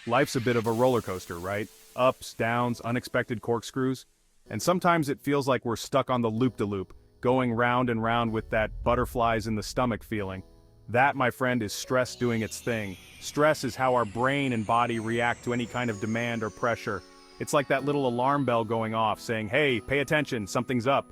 Life's a bit of a roller coaster, right? Ups, downs, unexpected corkscrews. And sometimes it feels like we're stuck on the loop-de-loop, going round and round with that butterflies in the stomach feeling. That, my friend, is stress doing its thing. Stress is how our brain and body react to any kind of demand or pressure. It's like that little alarm bell going off saying, hey, pay attention, something's up.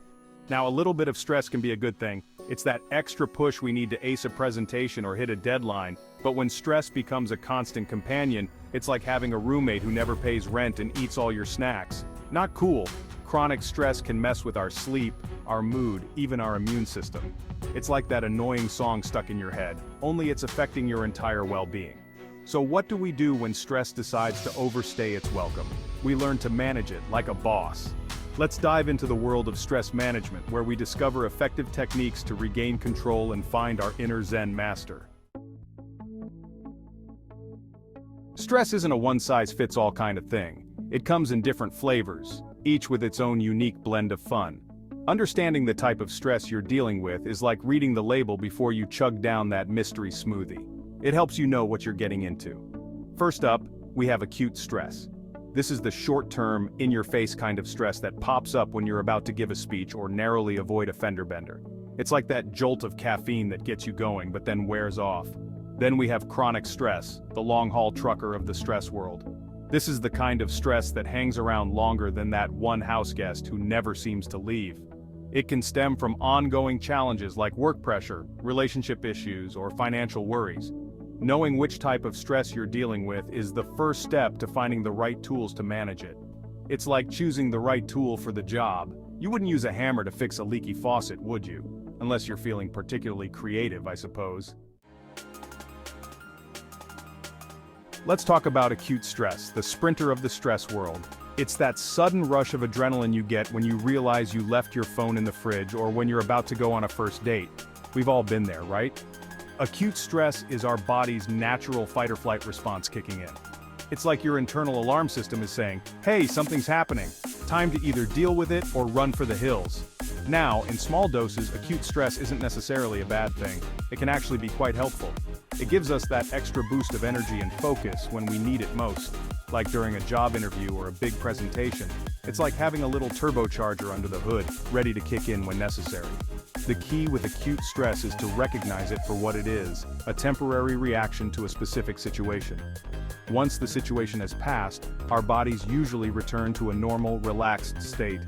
Now, a little bit of stress can be a good thing. It's that extra push we need to ace a presentation or hit a deadline. But when stress becomes a constant companion, it's like having a roommate who never pays rent and eats all your snacks. Not cool. Chronic stress can mess with our sleep, our mood, even our immune system. It's like that annoying song stuck in your head, only it's affecting your entire well-being. So what do we do when stress decides to overstay its welcome? We learn to manage it like a boss. Let's dive into the world of stress management, where we discover effective techniques to regain control and find our inner Zen master. Stress isn't a one-size-fits-all kind of thing. It comes in different flavors, each with its own unique blend of fun. Understanding the type of stress you're dealing with is like reading the label before you chug down that mystery smoothie. It helps you know what you're getting into. First up, we have acute stress. This is the short-term, in-your-face kind of stress that pops up when you're about to give a speech or narrowly avoid a fender bender. It's like that jolt of caffeine that gets you going but then wears off. Then we have chronic stress, the long-haul trucker of the stress world. This is the kind of stress that hangs around longer than that one house guest who never seems to leave. It can stem from ongoing challenges like work pressure, relationship issues, or financial worries. Knowing which type of stress you're dealing with is the first step to finding the right tools to manage it. It's like choosing the right tool for the job. You wouldn't use a hammer to fix a leaky faucet, would you? Unless you're feeling particularly creative, I suppose. Let's talk about acute stress, the sprinter of the stress world. It's that sudden rush of adrenaline you get when you realize you left your phone in the fridge or when you're about to go on a first date. We've all been there, right? Acute stress is our body's natural fight-or-flight response kicking in. It's like your internal alarm system is saying, hey, something's happening. Time to either deal with it or run for the hills. Now, in small doses, acute stress isn't necessarily a bad thing. It can actually be quite helpful. It gives us that extra boost of energy and focus when we need it most. Like during a job interview or a big presentation. It's like having a little turbocharger under the hood, ready to kick in when necessary. The key with acute stress is to recognize it for what it is, a temporary reaction to a specific situation. Once the situation has passed, our bodies usually return to a normal, relaxed state.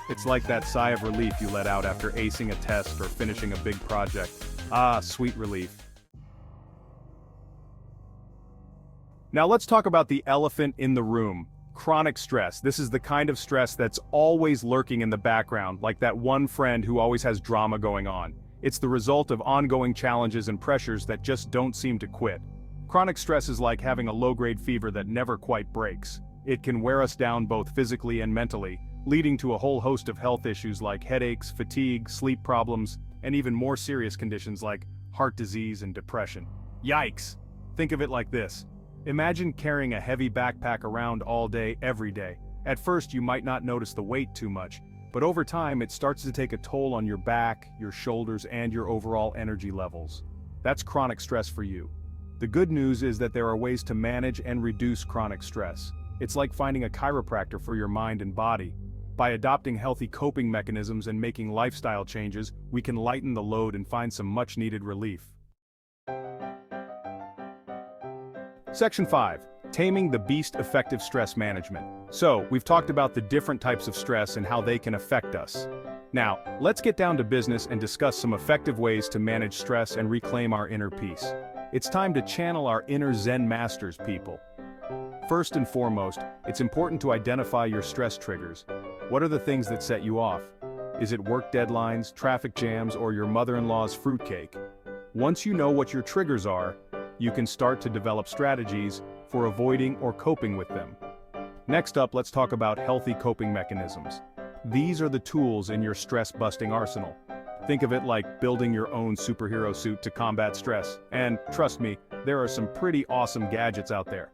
It's like that sigh of relief you let out after acing a test or finishing a big project. Ah, sweet relief. Now let's talk about the elephant in the room. Chronic stress. This is the kind of stress that's always lurking in the background, like that one friend who always has drama going on. It's the result of ongoing challenges and pressures that just don't seem to quit. Chronic stress is like having a low-grade fever that never quite breaks. It can wear us down both physically and mentally, leading to a whole host of health issues like headaches, fatigue, sleep problems, and even more serious conditions like heart disease and depression. Yikes! Think of it like this. Imagine carrying a heavy backpack around all day, every day. At first, you might not notice the weight too much, but over time it starts to take a toll on your back, your shoulders, and your overall energy levels. That's chronic stress for you. The good news is that there are ways to manage and reduce chronic stress. It's like finding a chiropractor for your mind and body. By adopting healthy coping mechanisms and making lifestyle changes, we can lighten the load and find some much-needed relief. Section 5. Taming the Beast: Effective Stress Management. So, we've talked about the different types of stress and how they can affect us. Now, let's get down to business and discuss some effective ways to manage stress and reclaim our inner peace. It's time to channel our inner Zen masters, people. First and foremost, it's important to identify your stress triggers. What are the things that set you off? Is it work deadlines, traffic jams, or your mother-in-law's fruitcake? Once you know what your triggers are, you can start to develop strategies for avoiding or coping with them. Next up, let's talk about healthy coping mechanisms. These are the tools in your stress-busting arsenal. Think of it like building your own superhero suit to combat stress. And trust me, there are some pretty awesome gadgets out there.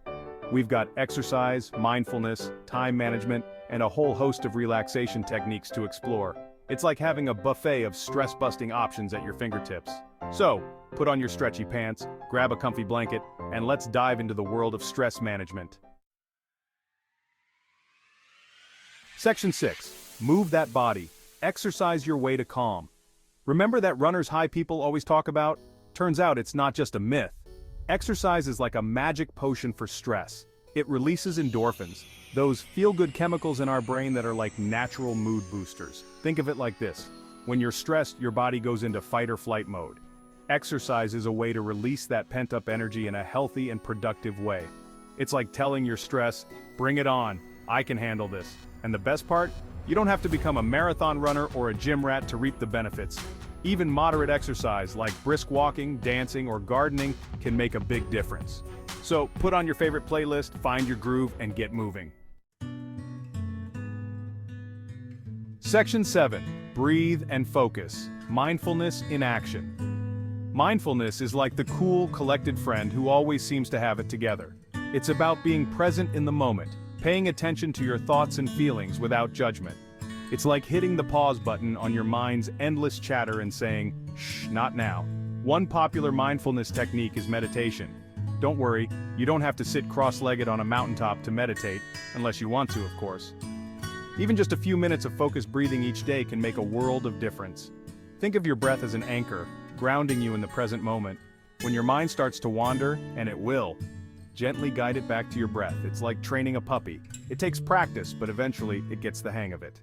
We've got exercise, mindfulness, time management, and a whole host of relaxation techniques to explore. It's like having a buffet of stress-busting options at your fingertips. So, put on your stretchy pants, grab a comfy blanket, and let's dive into the world of stress management. Section 6. Move that body. Exercise your way to calm. Remember that runner's high people always talk about? Turns out it's not just a myth. Exercise is like a magic potion for stress. It releases endorphins, those feel-good chemicals in our brain that are like natural mood boosters. Think of it like this. When you're stressed, your body goes into fight or flight mode. Exercise is a way to release that pent-up energy in a healthy and productive way. It's like telling your stress, bring it on, I can handle this. And the best part? You don't have to become a marathon runner or a gym rat to reap the benefits. Even moderate exercise like brisk walking, dancing, or gardening can make a big difference. So put on your favorite playlist, find your groove, and get moving. Section 7. Breathe and focus. Mindfulness in action. Mindfulness is like the cool, collected friend who always seems to have it together. It's about being present in the moment, paying attention to your thoughts and feelings without judgment. It's like hitting the pause button on your mind's endless chatter and saying, shh, not now. One popular mindfulness technique is meditation. Don't worry, you don't have to sit cross-legged on a mountaintop to meditate, unless you want to, of course. Even just a few minutes of focused breathing each day can make a world of difference. Think of your breath as an anchor, grounding you in the present moment. When your mind starts to wander, and it will, gently guide it back to your breath. It's like training a puppy. It takes practice, but eventually it gets the hang of it.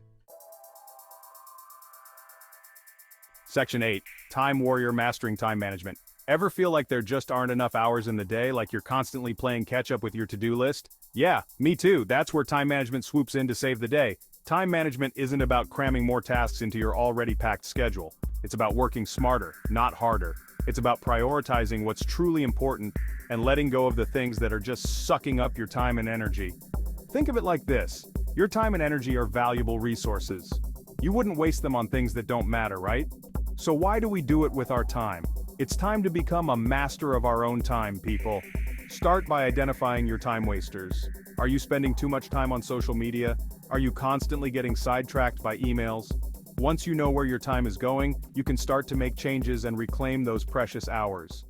Section 8. Time Warrior Mastering Time Management. Ever feel like there just aren't enough hours in the day, like you're constantly playing catch-up with your to-do list? Yeah, me too. That's where time management swoops in to save the day. Time management isn't about cramming more tasks into your already packed schedule. It's about working smarter, not harder. It's about prioritizing what's truly important and letting go of the things that are just sucking up your time and energy. Think of it like this. Your time and energy are valuable resources. You wouldn't waste them on things that don't matter, right? So why do we do it with our time? It's time to become a master of our own time, people. Start by identifying your time wasters. Are you spending too much time on social media? Are you constantly getting sidetracked by emails? Once you know where your time is going, you can start to make changes and reclaim those precious hours.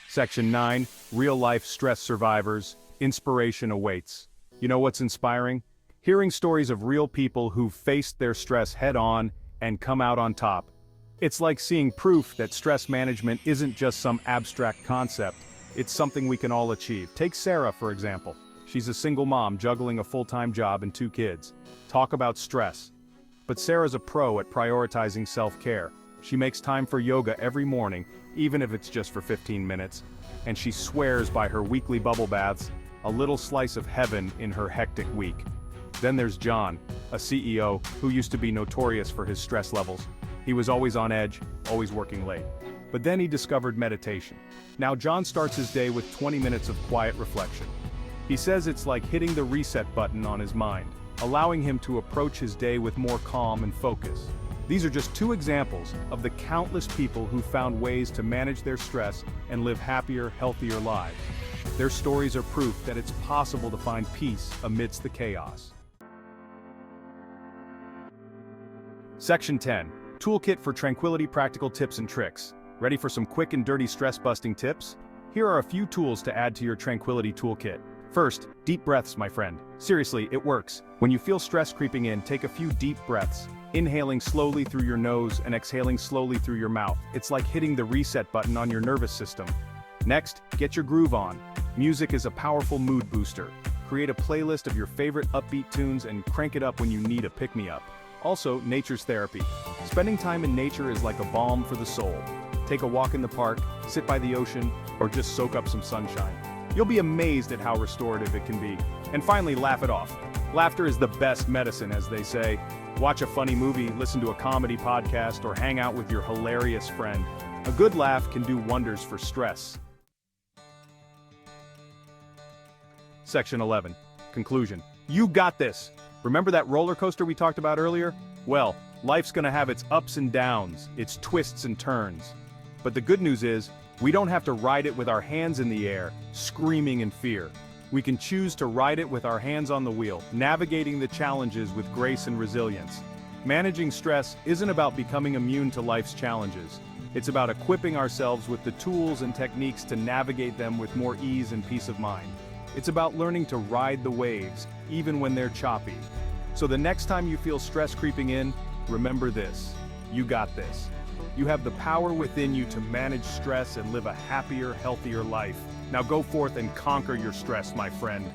Section 9. Real-life stress survivors. Inspiration awaits. You know what's inspiring? Hearing stories of real people who've faced their stress head-on and come out on top. It's like seeing proof that stress management isn't just some abstract concept, it's something we can all achieve. Take Sarah, for example. She's a single mom juggling a full-time job and 2 kids. Talk about stress. But Sarah's a pro at prioritizing self-care. She makes time for yoga every morning, even if it's just for 15 minutes. And she swears by her weekly bubble baths, a little slice of heaven in her hectic week. Then there's John, a CEO who used to be notorious for his stress levels. He was always on edge, always working late. But then he discovered meditation. Now John starts his day with 20 minutes of quiet reflection. He says it's like hitting the reset button on his mind, allowing him to approach his day with more calm and focus. These are just 2 examples of the countless people who found ways to manage their stress and live happier, healthier lives. Their stories are proof that it's possible to find peace amidst the chaos. Section 10. Toolkit for Tranquility Practical Tips and Tricks. Ready for some quick and dirty stress-busting tips? Here are a few tools to add to your tranquility toolkit. First, deep breaths, my friend. Seriously, it works. When you feel stress creeping in, take a few deep breaths. Inhaling slowly through your nose and exhaling slowly through your mouth. It's like hitting the reset button on your nervous system. Next, get your groove on. Music is a powerful mood booster. Create a playlist of your favorite upbeat tunes and crank it up when you need a pick-me-up. Also, nature's therapy. Spending time in nature is like a balm for the soul. Take a walk in the park, sit by the ocean, or just soak up some sunshine. You'll be amazed at how restorative it can be. And finally, laugh it off. Laughter is the best medicine, as they say. Watch a funny movie, listen to a comedy podcast, or hang out with your hilarious friend. A good laugh can do wonders for stress. Section 11. Conclusion. You got this! Remember that roller coaster we talked about earlier? Well, life's gonna have its ups and downs, its twists and turns. But the good news is, we don't have to ride it with our hands in the air, screaming in fear. We can choose to ride it with our hands on the wheel, navigating the challenges with grace and resilience. Managing stress isn't about becoming immune to life's challenges. It's about equipping ourselves with the tools and techniques to navigate them with more ease and peace of mind. It's about learning to ride the waves, even when they're choppy. So the next time you feel stress creeping in, remember this: you got this. You have the power within you to manage stress and live a happier, healthier life. Now go forth and conquer your stress, my friend.